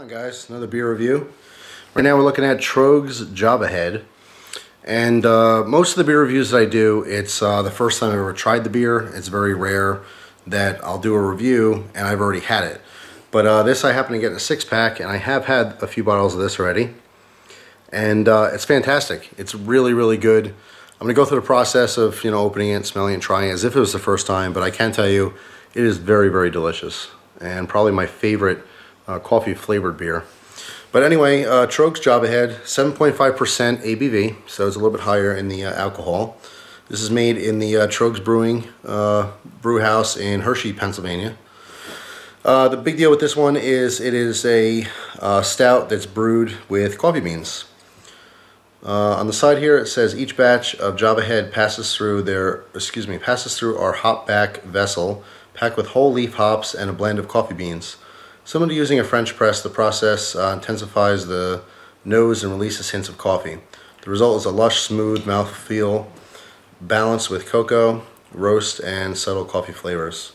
on, guys? Another beer review. Right now we're looking at Troegs Java Head, and most of the beer reviews that I do, it's the first time I've ever tried the beer. It's very rare that I'll do a review and I've already had it. But this I happen to get in a 6-pack, and I have had a few bottles of this already, and it's fantastic. It's really, really good. I'm gonna go through the process of opening it, smelling it, trying it as if it was the first time. But I can tell you, it is very, very delicious, and probably my favorite coffee flavored beer. But anyway, Troegs Java Head, 7.5% ABV, so it's a little bit higher in the alcohol. This is made in the Troegs Brewing brew house in Hershey, Pennsylvania. The big deal with this one is it is a stout that's brewed with coffee beans. On the side here it says each batch of Java Head passes through our hop back vessel packed with whole leaf hops and a blend of coffee beans. Similar to using a French press, the process intensifies the nose and releases hints of coffee. The result is a lush, smooth mouthfeel balanced with cocoa, roast, and subtle coffee flavors.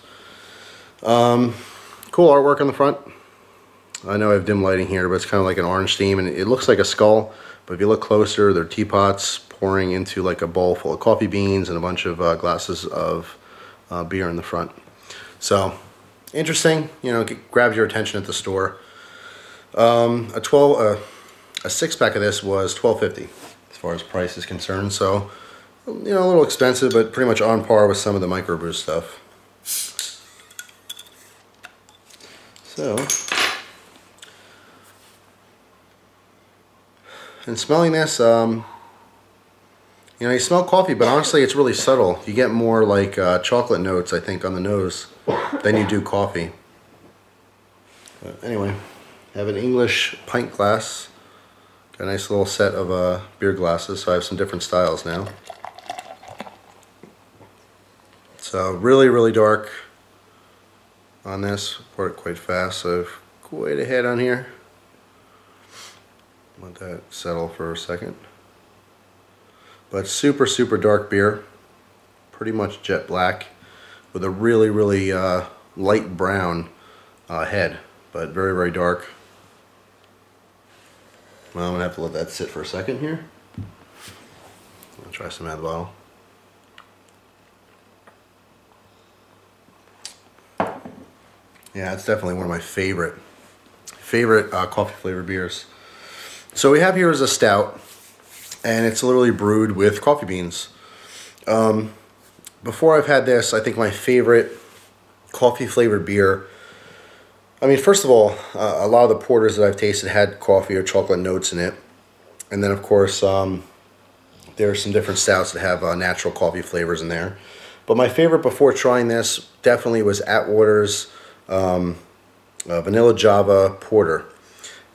Cool artwork on the front. I know I have dim lighting here, but it's kind of like an orange theme, and it looks like a skull, but if you look closer, there are teapots pouring into like a bowl full of coffee beans and a bunch of glasses of beer in the front. So interesting, it grabs your attention at the store. A 6-pack of this was $12.50 as far as price is concerned. So, a little expensive, but pretty much on par with some of the microbrew stuff. So, and smelling this, you smell coffee, but honestly it's really subtle. You get more like chocolate notes, I think, on the nose than you do coffee. But anyway, I have an English pint glass. Got a nice little set of beer glasses, so I have some different styles now. So really, really dark on this. Pour it quite fast, so I've quite a head on here. Let that settle for a second. But super, super dark beer. Pretty much jet black with a really, really light brown head, but very, very dark. Well, I'm gonna have to let that sit for a second here. I'll try some out of the bottle. Yeah, it's definitely one of my favorite coffee flavored beers. So we have here is a stout, and it's literally brewed with coffee beans. Before I've had this, I think my favorite coffee flavored beer, I mean, first of all, a lot of the porters that I've tasted had coffee or chocolate notes in it. And then, of course, there are some different stouts that have natural coffee flavors in there. But my favorite before trying this definitely was Atwater's Vanilla Java Porter.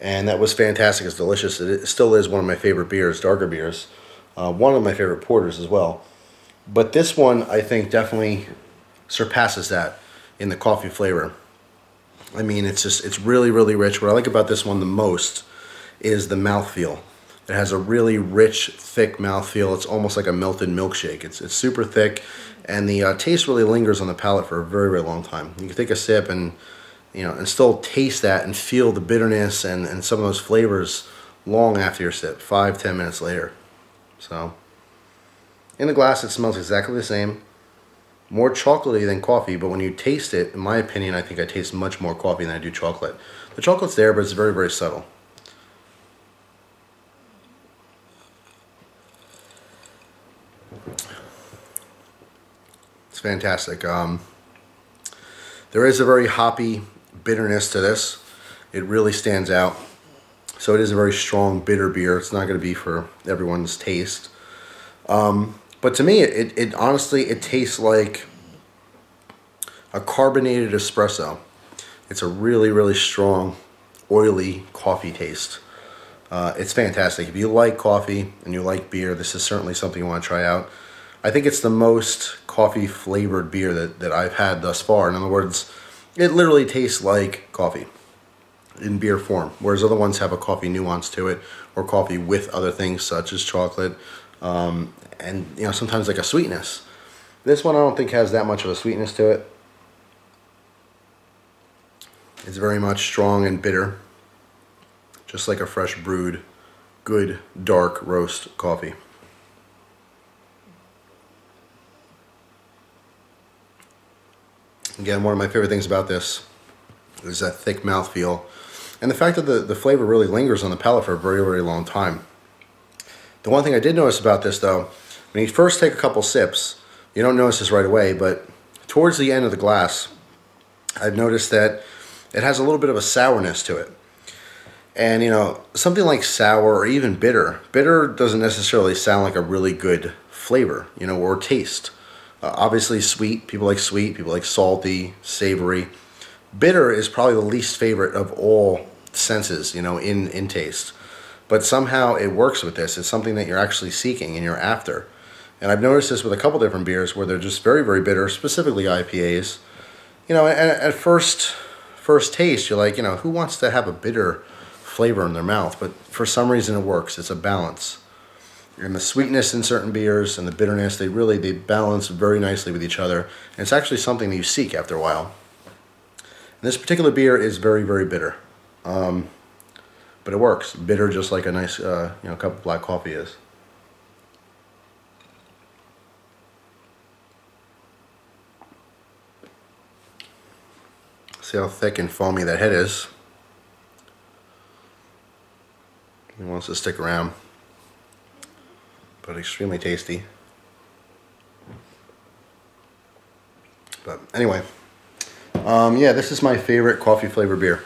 And that was fantastic. It's delicious. It still is one of my favorite beers, darker beers. One of my favorite porters as well. But this one, I think, definitely surpasses that in the coffee flavor. I mean, it's really, really rich. What I like about this one the most is the mouthfeel. It has a really rich, thick mouthfeel. It's almost like a melted milkshake. It's super thick, and the taste really lingers on the palate for a very, very long time. You can take a sip and and still taste that and feel the bitterness and some of those flavors long after your sip, 5-10 minutes later. So, in the glass it smells exactly the same. More chocolatey than coffee, but when you taste it, in my opinion, I think I taste much more coffee than I do chocolate. The chocolate's there, but it's very, very subtle. It's fantastic. There is a very hoppy bitterness to this. It really stands out. So it is a very strong bitter beer. It's not going to be for everyone's taste. But to me, it honestly, it tastes like a carbonated espresso. It's a really, really strong, oily coffee taste. It's fantastic. If you like coffee and you like beer, this is certainly something you want to try out. I think it's the most coffee flavored beer that I've had thus far. In other words, it literally tastes like coffee in beer form, whereas other ones have a coffee nuance to it, or coffee with other things such as chocolate, and sometimes like a sweetness. This one I don't think has that much of a sweetness to it. It's very much strong and bitter. just like a fresh brewed, good dark roast coffee. Again, one of my favorite things about this is that thick mouthfeel, and the fact that the flavor really lingers on the palate for a very, very long time. The one thing I did notice about this, though, when you first take a couple sips, you don't notice this right away, but towards the end of the glass, I've noticed that it has a little bit of a sourness to it. And, you know, something like sour or even bitter. Bitter doesn't necessarily sound like a really good flavor, you know, or taste. Obviously sweet, people like salty, savory. Bitter is probably the least favorite of all senses, you know, in taste. But somehow it works with this. It's something that you're actually seeking and you're after. And I've noticed this with a couple different beers where they're just very, very bitter, specifically IPAs. You know, and at first taste, you're like, you know, who wants to have a bitter flavor in their mouth? But for some reason it works. It's a balance. And the sweetness in certain beers and the bitterness, they balance very nicely with each other. And it's actually something that you seek after a while. And this particular beer is very, very bitter. But it works. Bitter just like a nice you know, cup of black coffee is. See how thick and foamy that head is. It wants to stick around. But extremely tasty. But anyway, yeah, this is my favorite coffee flavor beer.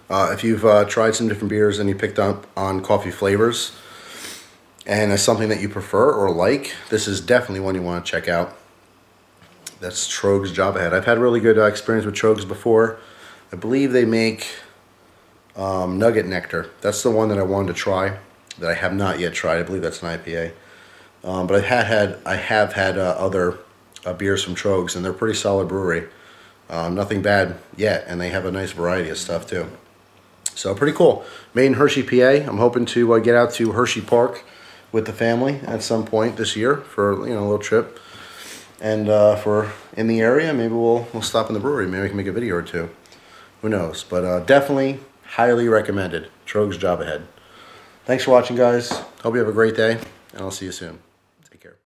If you've tried some different beers and you picked up on coffee flavors and it's something that you prefer or like, this is definitely one you want to check out. That's Troegs Java Head. I've had really good experience with Troegs before. I believe they make Nugget Nectar. That's the one that I wanted to try that I have not yet tried. I believe that's an IPA. But I have had other beers from Troegs, and they're a pretty solid brewery. Nothing bad yet, and they have a nice variety of stuff too. So pretty cool. Made in Hershey, PA. I'm hoping to get out to Hershey Park with the family at some point this year for, you know, a little trip. And if we're in the area, maybe we'll stop in the brewery. Maybe we can make a video or two. Who knows? But definitely highly recommended. Troegs Java Head. Thanks for watching, guys. Hope you have a great day, and I'll see you soon.